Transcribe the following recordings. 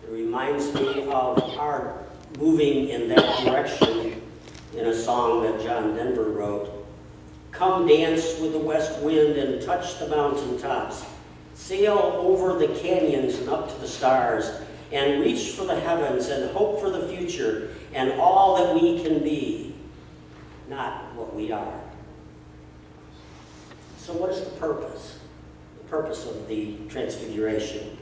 It reminds me of our moving in that direction in a song that John Denver wrote. Come dance with the west wind and touch the mountain tops. Sail over the canyons and up to the stars, and reach for the heavens and hope for the future and all that we can be, not what we are. So what is the purpose? The purpose of the transfiguration.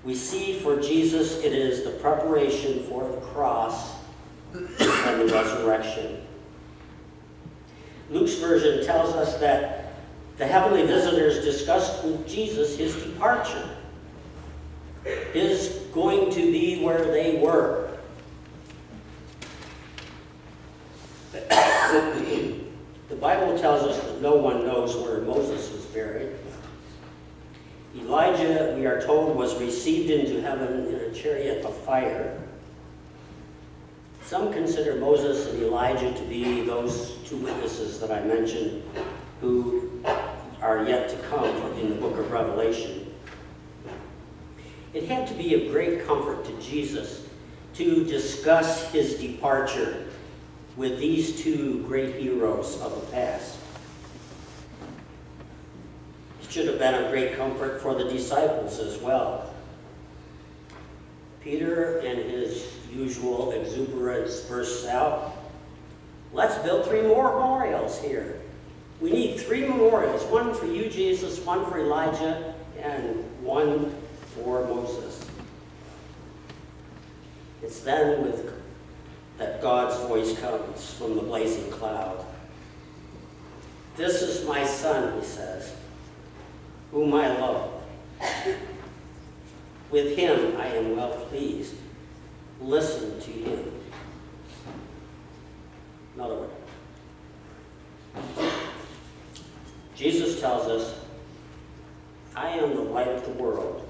We see for Jesus it is the preparation for the cross and the resurrection. Luke's version tells us that the heavenly visitors discussed with Jesus his departure, his going to be where they were. The Bible tells us that no one knows where Moses was buried. Elijah, we are told, was received into heaven in a chariot of fire. Some consider Moses and Elijah to be those two witnesses that I mentioned who are yet to come in the book of Revelation. It had to be of great comfort to Jesus to discuss his departure with these two great heroes of the past. It should have been a great comfort for the disciples as well. Peter, in his usual exuberance, bursts out, let's build 3 more memorials here. We need 3 memorials, one for you, Jesus, one for Elijah, and one for Moses. It's then that God's voice comes from the blazing cloud. This is my son, he says, whom I love. With him I am well pleased. Listen to him. Another one. Jesus tells us, I am the light of the world.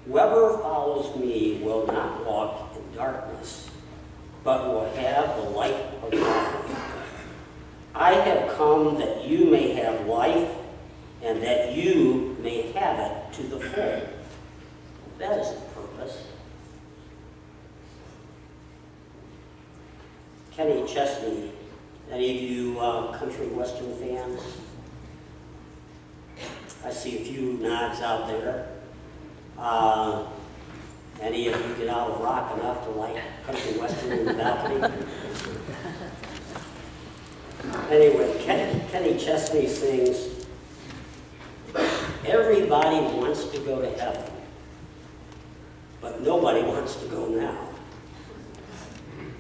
Whoever follows me will not walk in darkness, but will have the light of life. I have come that you may have life, and that you may have it to the full. That is the purpose. Kenny Chesney, any of you country western fans? I see a few nods out there. Any of you get out of rock enough to like country western in the balcony? Anyway, Kenny Chesney sings, everybody wants to go to heaven, but nobody wants to go now.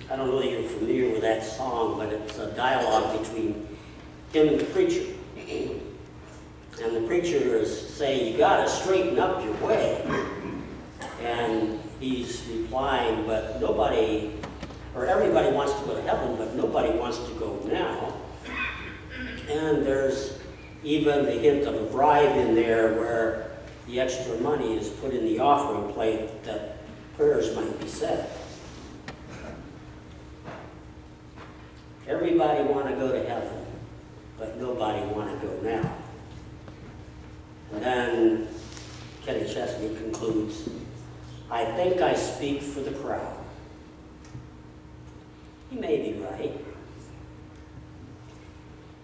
I don't know if you're familiar with that song, but it's a dialogue between him and the preacher. And the preacher is saying, you got to straighten up your way. And he's replying, but nobody, or everybody wants to go to heaven, but nobody wants to go now. And there's even the hint of a bribe in there where the extra money is put in the offering plate that prayers might be said. Everybody want to go to heaven, but nobody want to go now. And then Kenny Chesney concludes, I think I speak for the crowd. He may be right.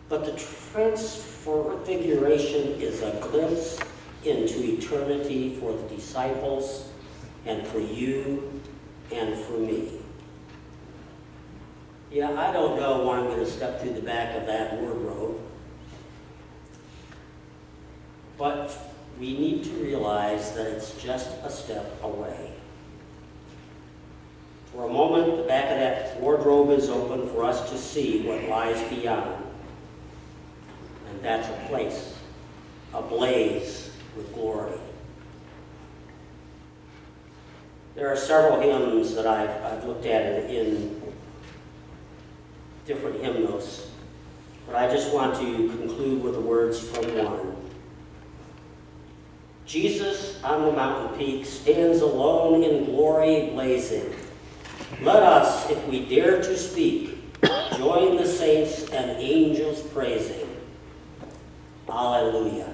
But the transfiguration is a glimpse into eternity for the disciples and for you and for me. Yeah, I don't know when I'm going to step through the back of that wardrobe, but we need to realize that it's just a step away. For a moment, the back of that wardrobe is open for us to see what lies beyond. And that's a place ablaze with glory. There are several hymns that I've looked at in different hymnals, but I just want to conclude with the words from one. Jesus on the mountain peak stands alone in glory blazing. Let us, if we dare to speak, join the saints and angels praising. Alleluia.